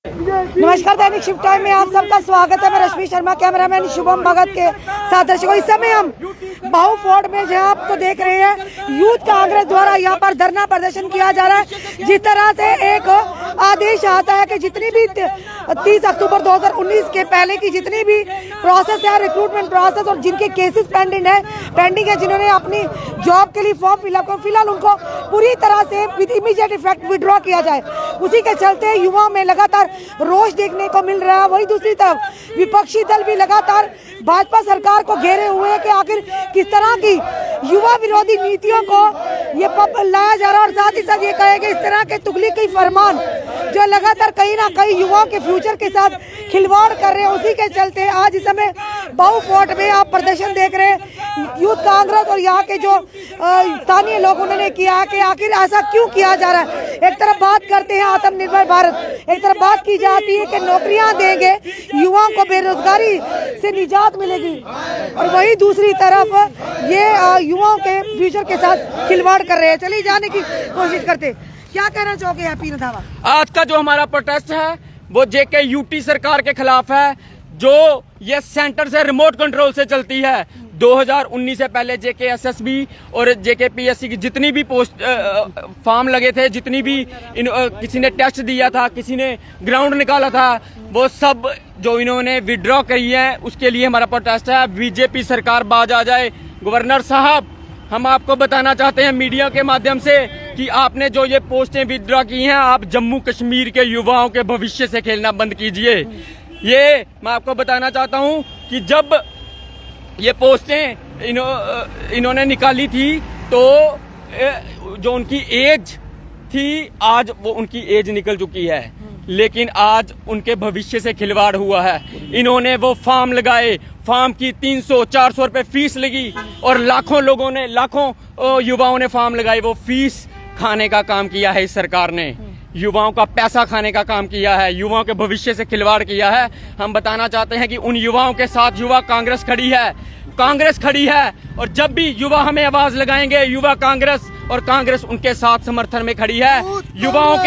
नमस्कार, दैनिक shift time में आप सबका स्वागत है। मैं रश्मि शर्मा, कैमरामैन शुभम भगत के साथ। दर्शकों, इस समय हम बाहु फोर्ट में जहां आपको देख रहे हैं, यूथ कांग्रेस द्वारा यहां पर धरना प्रदर्शन किया जा रहा है। जिस तरह से एक आदेश आता है कि जितनी भी 30 अक्टूबर 2019 के पहले की जितनी भी प्रोसेस है, रिक्रूटमेंट प्रोसेस, और जिनके केसेस पेंडिंग है, जिन्होंने अपनी जॉब के लिए फॉर्म फिलअप कर, फिलहाल उनको पूरी तरह से विद इमीडिएट इफेक्ट विड्रॉ किया जाए। उसी के चलते युवाओं में लगातार रोष देखने को मिल रहा है। वही दूसरी तरफ विपक्षी दल भी लगातार भाजपा सरकार को घेरे हुए हैं कि आखिर किस तरह की युवा विरोधी नीतियों को ये लाया जा रहा है, और साथ ही साथ ये कहेंगे इस तरह के तुगलकी फरमान जो लगातार कहीं ना कहीं युवाओं के फ्यूचर के साथ खिलवाड़ कर रहे हैं। उसी के चलते आज इस समय बाहु फोर्ट में आप प्रदर्शन देख रहे हैं। यूथ कांग्रेस और यहाँ के जो स्थानीय लोग उन्होंने किया है कि आखिर ऐसा क्यों किया जा रहा है। एक तरफ बात करते हैं आत्मनिर्भर भारत, एक तरफ बात की जाती है कि नौकरियां देंगे, युवाओं को बेरोजगारी से निजात मिलेगी, और वही दूसरी तरफ ये युवाओं के फ्यूचर के साथ खिलवाड़ कर रहे हैं। चलिए जाने की कोशिश करते। क्या कहना चाहोगे हैप्पी रंधावा? आज का जो हमारा प्रोटेस्ट है वो जेके यूटी सरकार के खिलाफ है, जो ये सेंटर से रिमोट कंट्रोल से चलती है। 2019 से पहले जेके एसएसबी और जेके पीएससी की जितनी भी पोस्ट फॉर्म लगे थे, जितनी भी किसी ने टेस्ट दिया था, किसी ने ग्राउंड निकाला था, वो सब जो इन्होंने विड्रॉ करी है, उसके लिए हमारा प्रोटेस्ट है। बीजेपी सरकार बाज आ जाए। गवर्नर साहब, हम आपको बताना चाहते हैं मीडिया के माध्यम से कि आपने जो ये पोस्टें विड्रॉ की हैं, आप जम्मू कश्मीर के युवाओं के भविष्य से खेलना बंद कीजिए। ये मैं आपको बताना चाहता हूं कि जब ये पोस्टें इन्होंने निकाली थी तो जो उनकी एज थी, आज वो उनकी एज निकल चुकी है, लेकिन आज उनके भविष्य से खिलवाड़ हुआ है। इन्होंने वो फॉर्म लगाए, फॉर्म की 300-400 रुपए फीस लगी, और लाखों युवाओं ने फॉर्म लगाए। वो फीस खाने का काम किया है इस सरकार ने, युवाओं का पैसा खाने का काम किया है, युवाओं के भविष्य से खिलवाड़ किया है। हम बताना चाहते हैं कि उन युवाओं के साथ युवा कांग्रेस खड़ी है, कांग्रेस खड़ी है, और जब भी युवा हमें आवाज लगाएंगे, युवा कांग्रेस और कांग्रेस उनके साथ समर्थन में खड़ी है। युवाओं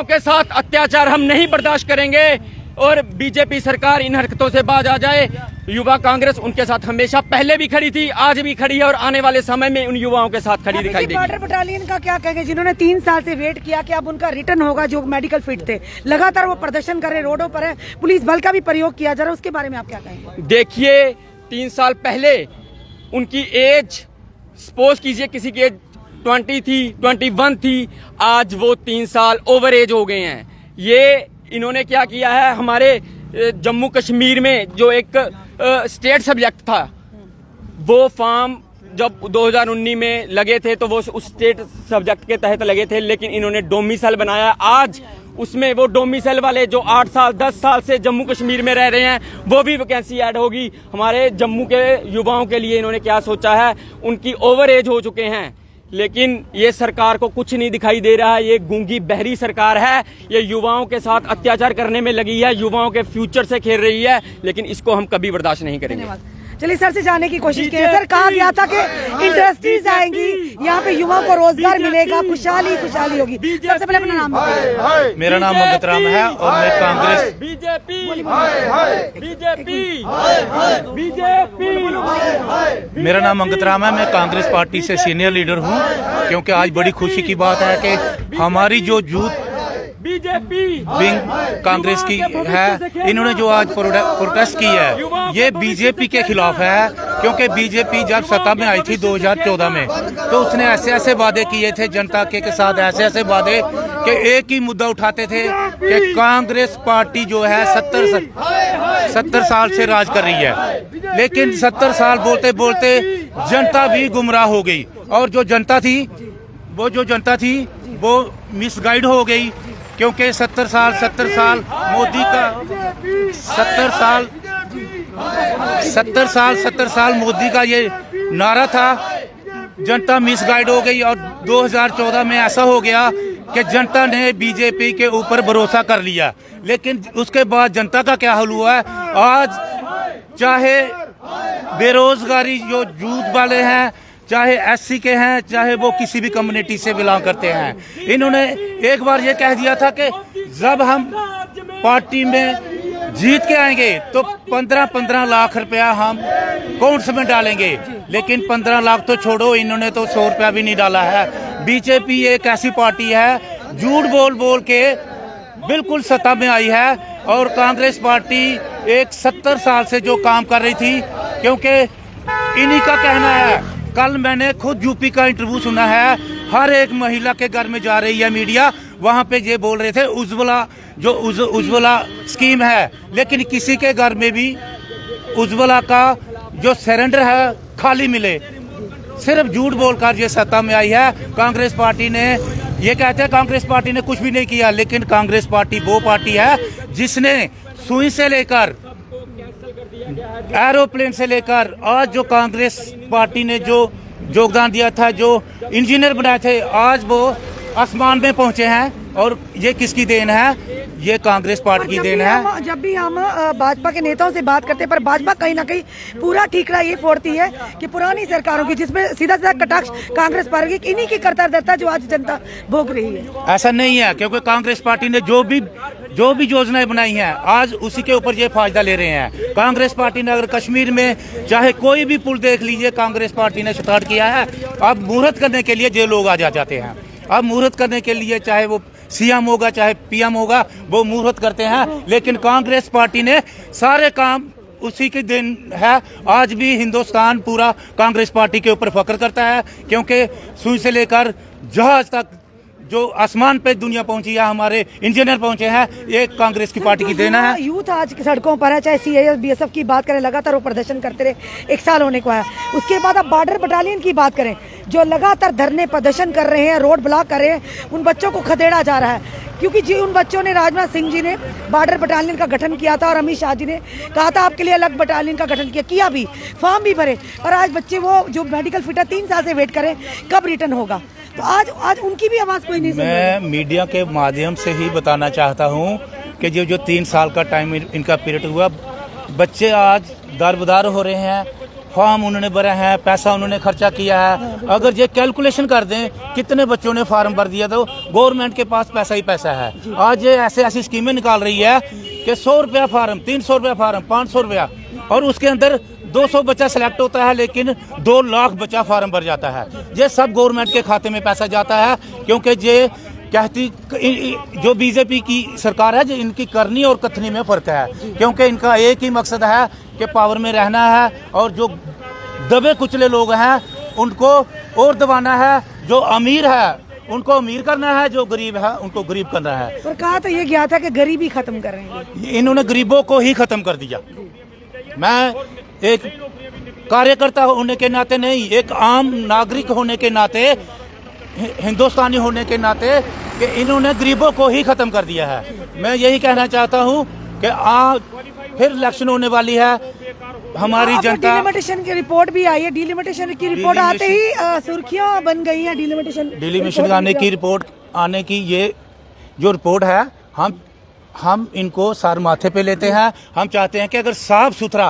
के साथ अत्याचार हम नहीं बर्दाश्त करेंगे, और बीजेपी सरकार इन हरकतों से बाज आ जाए। युवा कांग्रेस उनके साथ हमेशा पहले भी खड़ी थी, आज भी खड़ी है, और आने वाले समय में उन युवाओं के साथ खड़ी दिखाई देगी। बॉर्डर बटालियन का क्या कहेंगे, जिन्होंने 3 साल से वेट किया कि अब उनका रिटर्न होगा, जो मेडिकल फिट थे, लगातार वो प्रदर्शन कर रहे, रोडों पर है, पुलिस बल का भी प्रयोग किया जा रहा है, उसके बारे में आप क्या कहेंगे? देखिए, 3 साल पहले उनकी एज, सपोज कीजिए किसी की एज 20 थी, 21 थी, आज वो 3 साल ओवर एज हो गए हैं। ये इन्होंने क्या किया है, हमारे जम्मू कश्मीर में जो एक स्टेट सब्जेक्ट था, वो फॉर्म जब 2019 में लगे थे तो वो उस स्टेट सब्जेक्ट के तहत लगे थे, लेकिन इन्होंने डोमिसाइल बनाया। आज उसमें वो डोमिसाइल वाले जो 8 साल 10 साल से जम्मू कश्मीर में रह रहे हैं, वो भी वैकेंसी ऐड होगी। हमारे जम्मू के युवाओं के लिए इन्होंने क्या सोचा है, उनकी ओवर एज हो चुके हैं, लेकिन ये सरकार को कुछ नहीं दिखाई दे रहा है। ये गूंगी बहरी सरकार है, ये युवाओं के साथ अत्याचार करने में लगी है, युवाओं के फ्यूचर से खेल रही है, लेकिन इसको हम कभी बर्दाश्त नहीं करेंगे। चलिए सर से जाने की कोशिश की। सर, कहा गया था कि इंडस्ट्रीज आएंगी, यहाँ पे युवाओं को रोजगार मिलेगा, खुशहाली होगी। सबसे पहले अपना नाम बताइए। मेरा नाम मंगत राम है, और मैं कांग्रेस मेरा नाम मंगत राम है, मैं कांग्रेस पार्टी से सीनियर लीडर हूँ। क्योंकि आज बड़ी खुशी की बात है कि हमारी जो यूथ विंग कांग्रेस की है, इन्होंने जो आज प्रोटेस्ट की है, ये बीजेपी के खिलाफ है। क्योंकि बीजेपी जब सत्ता में आई थी 2014 में, तो उसने ऐसे वादे किए थे जनता के साथ, ऐसे वादे कि एक ही मुद्दा उठाते थे कि कांग्रेस पार्टी जो है 70 साल से राज कर रही है। लेकिन 70 साल बोलते बोलते जनता भी गुमराह हो गई, और जो जनता थी वो मिसगाइड हो गई। क्योंकि 70 साल मोदी का 70 साल मोदी का ये नारा था, जनता मिसगाइड हो गई। और 2014 में ऐसा हो गया कि जनता ने बीजेपी के ऊपर भरोसा कर लिया। लेकिन उसके बाद जनता का क्या हाल हुआ है, आज चाहे बेरोजगारी जो यूथ वाले हैं, चाहे एससी के हैं, चाहे वो किसी भी कम्युनिटी से बिलोंग करते हैं। इन्होंने एक बार ये कह दिया था कि जब हम पार्टी में जीत के आएंगे तो 15-15 लाख रुपया हम अकाउंट्स में डालेंगे, लेकिन 15 लाख तो छोड़ो, इन्होंने तो 100 रुपया भी नहीं डाला है। बीजेपी एक ऐसी पार्टी है झूठ बोल बोल के बिल्कुल सत्ता में आई है, और कांग्रेस पार्टी एक 70 साल से जो काम कर रही थी, क्योंकि इन्हीं का कहना है। कल मैंने खुद यूपी का इंटरव्यू सुना है, हर एक महिला के घर में जा रही है मीडिया, वहाँ पे ये बोल रहे थे उज्ज्वला स्कीम है, लेकिन किसी के घर में भी उज्ज्वला का जो सिलेंडर है खाली मिले। सिर्फ झूठ बोलकर ये सत्ता में आई है। कांग्रेस पार्टी ने, ये कहते हैं कांग्रेस पार्टी ने कुछ भी नहीं किया, लेकिन कांग्रेस पार्टी वो पार्टी है जिसने सुई से लेकर एरोप्लेन से लेकर आज जो कांग्रेस पार्टी ने जो योगदान दिया था, जो इंजीनियर बनाए थे, आज वो आसमान में पहुंचे हैं। और ये किसकी देन है? ये कांग्रेस पार्टी की देन है। जब भी हम भाजपा के नेताओं से बात करते हैं, पर भाजपा कहीं ना कहीं पूरा ठीकरा ये फोड़ती है कि पुरानी सरकारों की, जिसमें सीधा सीधा कटाक्ष कांग्रेस पार्टी की, इन्हीं की कर्तव्यता जो आज जनता भोग रही है। ऐसा नहीं है, क्योंकि कांग्रेस पार्टी ने जो भी योजनाएं बनाई हैं, आज उसी के ऊपर ये फायदा ले रहे हैं। कांग्रेस पार्टी ने अगर कश्मीर में चाहे कोई भी पुल देख लीजिए, कांग्रेस पार्टी ने स्टार्ट किया है। अब मुहूर्त करने के लिए जो लोग आ जाते हैं, अब मुहूर्त करने के लिए चाहे वो सीएम होगा चाहे पीएम होगा, वो मुहूर्त करते हैं, लेकिन कांग्रेस पार्टी ने सारे काम उसी के दिन है। आज भी हिंदुस्तान पूरा कांग्रेस पार्टी के ऊपर फख्र करता है, क्योंकि सुई से लेकर जहाज तक जो आसमान पे दुनिया पहुंची है, हमारे इंजीनियर पहुंचे हैं, ये कांग्रेस की पार्टी की देना है। यूथ आज सड़कों पर है, चाहे सीएए बीएसएफ की बात करें, लगातार वो प्रदर्शन करते रहे, 1 साल होने को है। उसके बाद अब बॉर्डर बटालियन की बात करें, जो लगातार धरने प्रदर्शन कर रहे हैं, रोड ब्लॉक कर रहे हैं, उन बच्चों को खदेड़ा जा रहा है। क्योंकि जी उन बच्चों ने, राजनाथ सिंह जी ने बॉर्डर बटालियन का गठन किया था, और अमित शाह जी ने कहा था आपके लिए अलग बटालियन का गठन किया भी, फॉर्म भी भरे, और आज बच्चे वो जो मेडिकल फिट है 3 साल से वेट करें कब रिटर्न होगा। तो आज उनकी भी आवाज कोई नहीं सुन रहा। मैं मीडिया के माध्यम से ही बताना चाहता हूं कि जो 3 साल का टाइम इनका पीरियड हुआ, बच्चे आज दरबदर हो रहे हैं, फॉर्म उन्होंने भरे हैं, पैसा उन्होंने खर्चा किया है। अगर ये कैलकुलेशन कर दें कितने बच्चों ने फार्म भर दिया, तो गवर्नमेंट के पास पैसा ही पैसा है। आज ये ऐसी स्कीमें निकाल रही है कि 100 रुपया फार्म, 300 रुपया फार्म, 500 रुपया, और उसके अंदर 200 बच्चा सिलेक्ट होता है, लेकिन 2 लाख बच्चा फार्म भर जाता है। ये सब गवर्नमेंट के खाते में पैसा जाता है, क्योंकि ये कहती जो बीजेपी की सरकार है, जो इनकी करनी और कथनी में फर्क है, क्योंकि इनका एक ही मकसद है कि पावर में रहना है, और जो दबे कुचले लोग हैं उनको और दबाना है, जो अमीर है उनको अमीर करना है, जो गरीब है उनको गरीब करना है। और कहा तो ये गया था कि गरीबी खत्म कर रहे हैं, इन्होंने गरीबों को ही खत्म कर दिया। मैं एक कार्यकर्ता होने के नाते नहीं, एक आम नागरिक होने के नाते, हिंदुस्तानी होने के नाते, कि इन्होंने गरीबों को ही खत्म कर दिया है। मैं यही कहना चाहता हूं कि आज फिर इलेक्शन होने वाली है, हमारी जनता। डिलिमिटेशन की रिपोर्ट भी आई है, डिलिमिटेशन की रिपोर्ट आते ही सुर्खियां बन गई हैं। डिलिमिटेशन आने की रिपोर्ट आने की ये जो रिपोर्ट है, हम इनको सार माथे पे लेते हैं। हम चाहते हैं कि अगर साफ सुथरा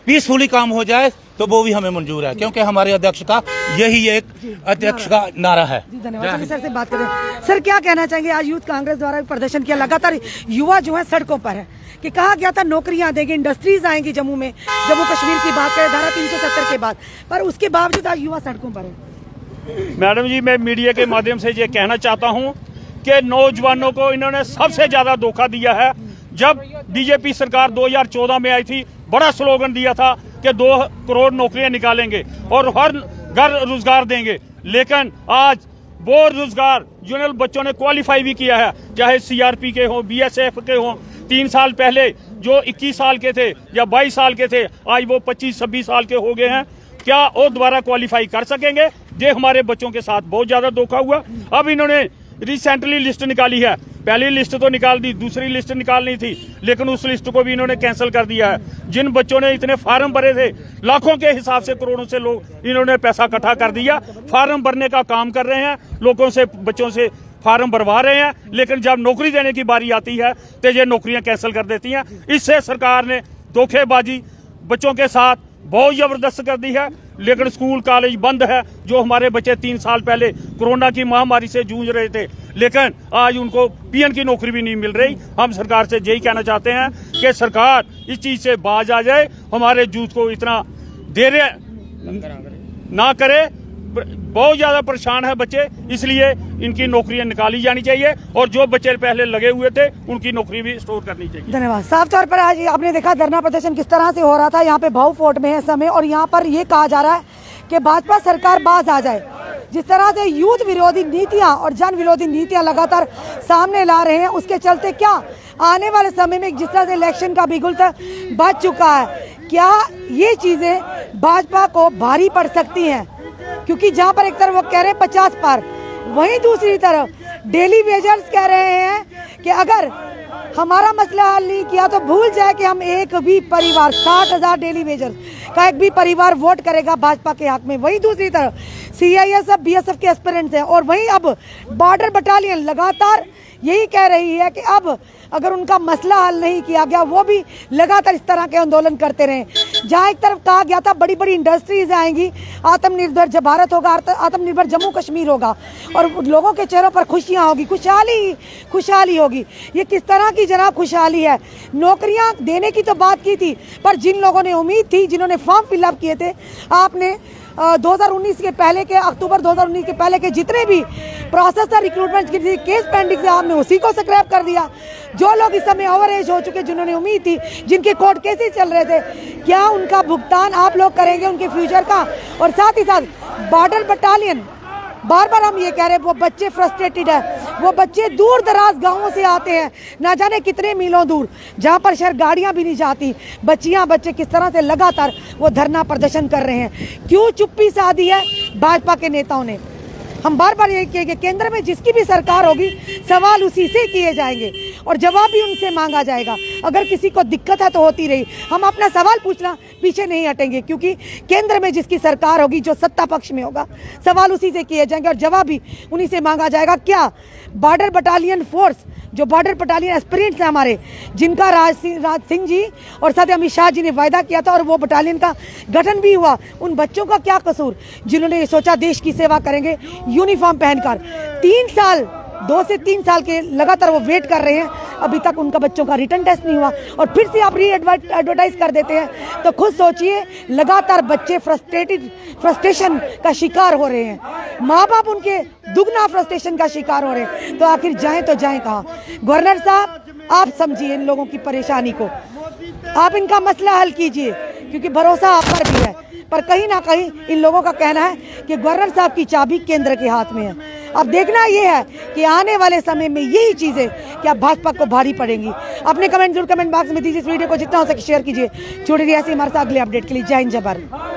पीसफुली काम हो जाए तो वो भी हमें मंजूर है, क्योंकि हमारे अध्यक्ष का यही एक अध्यक्ष का नारा है। धन्यवाद। सर से बात करें, सर क्या कहना चाहेंगे? आज यूथ कांग्रेस द्वारा प्रदर्शन किया, लगातार युवा जो है सड़कों पर है, कि कहा गया था नौकरियां देंगे, इंडस्ट्रीज आएंगी जम्मू में, जम्मू कश्मीर की बात करें धारा 370 के बाद, पर उसके बावजूद आज युवा सड़कों पर है। मैडम जी, मैं मीडिया के माध्यम से ये कहना चाहता हूँ कि नौजवानों को इन्होंने सबसे ज्यादा धोखा दिया है। जब बीजेपी सरकार 2014 में आई थी, बड़ा स्लोगन दिया था कि 2 करोड़ नौकरियां निकालेंगे और हर घर रोजगार देंगे, लेकिन आज वो रोजगार जिन बच्चों ने क्वालिफाई भी किया है, चाहे सीआरपी के हों, बीएसएफ के हों, 3 साल पहले जो 21 साल के थे या 22 साल के थे, आज वो 25-26 साल के हो गए हैं, क्या वो दोबारा क्वालिफाई कर सकेंगे? ये हमारे बच्चों के साथ बहुत ज्यादा धोखा हुआ। अब इन्होंने रिसेंटली लिस्ट निकाली है, पहली लिस्ट तो निकाल दी, दूसरी लिस्ट निकालनी थी, लेकिन उस लिस्ट को भी इन्होंने कैंसिल कर दिया है। जिन बच्चों ने इतने फार्म भरे थे, लाखों के हिसाब से करोड़ों से लोग, इन्होंने पैसा इकट्ठा कर दिया, फार्म भरने का काम कर रहे हैं, लोगों से, बच्चों से फार्म भरवा रहे हैं, लेकिन जब नौकरी देने की बारी आती है तो ये नौकरियां कैंसिल कर देती हैं। इससे सरकार ने धोखेबाजी बच्चों के साथ बहुत जबरदस्त कर दी है। लेकिन स्कूल कॉलेज बंद है। जो हमारे बच्चे 3 साल पहले कोरोना की महामारी से जूझ रहे थे, लेकिन आज उनको पीएन की नौकरी भी नहीं मिल रही। हम सरकार से यही कहना चाहते हैं कि सरकार इस चीज से बाज आ जाए, हमारे यूथ को इतना देर ना करे। बहुत ज्यादा परेशान है बच्चे, इसलिए इनकी नौकरियां निकाली जानी चाहिए और जो बच्चे पहले लगे हुए थे उनकी नौकरी भी स्टोर करनी चाहिए। धन्यवाद। साफ तौर पर आज आपने देखा धरना प्रदर्शन किस तरह से हो रहा था। यहाँ पे भाऊ फोर्ट में है समय, और यहाँ पर ये कहा जा रहा है कि भाजपा सरकार बाज आ जाए। जिस तरह से यूथ विरोधी नीतियां और जन विरोधी नीतियां लगातार सामने ला रहे हैं, उसके चलते क्या आने वाले समय में जिस तरह से इलेक्शन का बिगुल बच चुका है, क्या ये चीजें भाजपा को भारी पड़ सकती हैं? क्योंकि जहां पर एक तरफ वो कह रहे हैं 50 पार, वहीं दूसरी तरफ डेली वेजर्स कह रहे हैं कि अगर हमारा मसला हल नहीं किया तो भूल जाए कि हम एक भी परिवार 60,000 डेली वेजर्स का एक भी परिवार वोट करेगा भाजपा के हक में। वहीं दूसरी तरफ CISF BSF के एस्पिरेंट्स हैं, और वहीं अब बॉर्डर बटालियन लगातार यही कह रही है कि अब अगर उनका मसला हल नहीं किया गया, वो भी लगातार इस तरह के आंदोलन करते रहे। जहां एक तरफ कहा गया था बड़ी बड़ी इंडस्ट्रीज आएंगी, आत्मनिर्भर भारत होगा, आत्मनिर्भर जम्मू कश्मीर होगा और लोगों के चेहरों पर खुशियां होगी, खुशहाली होगी। ये किस तरह की जनाब खुशहाली है? नौकरियां देने की तो बात की थी, पर जिन लोगों ने उम्मीद थी, जिन्होंने फॉर्म फिलअप किए थे, आपने 2019 के पहले के अक्टूबर 2019 के पहले के जितने भी प्रोसेस था रिक्रूटमेंट की केस पेंडिंग से, आपने उसी को स्क्रैप कर दिया। जो लोग इस समय ओवर एज हो चुके, जिन्होंने उम्मीद थी, जिनके कोर्ट केसेस चल रहे थे, क्या उनका भुगतान आप लोग करेंगे उनके फ्यूचर का? और साथ ही साथ बॉर्डर बटालियन, बार बार हम ये कह रहे हैं, वो बच्चे फ्रस्ट्रेटेड है। वो बच्चे दूर दराज गांवों से आते हैं, ना जाने कितने मीलों दूर, जहां पर शहर गाड़ियां भी नहीं जाती। बच्चे किस तरह से लगातार वो धरना प्रदर्शन कर रहे हैं। क्यों चुप्पी साधी है भाजपा के नेताओं ने? हम बार बार ये कहेंगे, केंद्र में जिसकी भी सरकार होगी, सवाल उसी से किए जाएंगे और जवाब भी उनसे मांगा जाएगा। अगर किसी को दिक्कत है तो होती रही, हम अपना सवाल पूछना पीछे नहीं हटेंगे, क्योंकि केंद्र में जिसकी सरकार होगी, जो सत्ता पक्ष में होगा, सवाल उसी से किए जाएंगे और जवाब भी उन्हीं से मांगा जाएगा। क्या बॉर्डर बटालियन फोर्स, जो बॉर्डर बटालियन एस्पिरेंट्स हैं हमारे, जिनका राज सिंह जी और साथ अमित शाह जी ने वायदा किया था और वो बटालियन का गठन भी हुआ, उन बच्चों का क्या कसूर जिन्होंने ये सोचा देश की सेवा करेंगे यूनिफॉर्म पहनकर? 3 साल 2 से 3 साल के लगातार वो वेट कर रहे हैं, अभी तक उनका बच्चों का रिटर्न टेस्ट नहीं हुआ और फिर से आप एडवर्टाइज कर देते हैं। तो खुद सोचिए, लगातार बच्चे फ्रस्ट्रेशन का शिकार हो रहे हैं, माँ बाप उनके दुगना फ्रस्ट्रेशन का शिकार हो रहे हैं। तो आखिर जाएं तो जाएं कहाँ? गवर्नर साहब, आप समझिए इन लोगों की परेशानी को, आप इनका मसला हल कीजिए, क्योंकि भरोसा आप पर भी है, पर कहीं ना कहीं इन लोगों का कहना है कि गवर्नर साहब की चाबी केंद्र के हाथ में है। अब देखना यह है कि आने वाले समय में यही चीजें क्या भाजपा को भारी पड़ेंगी। अपने कमेंट जरूर कमेंट बॉक्स में दीजिए। इस वीडियो को जितना हो सके शेयर कीजिए। जुड़े रहिए ऐसे हमारे साथ अगले अपडेट के लिए। जय हिंद, जय भारत।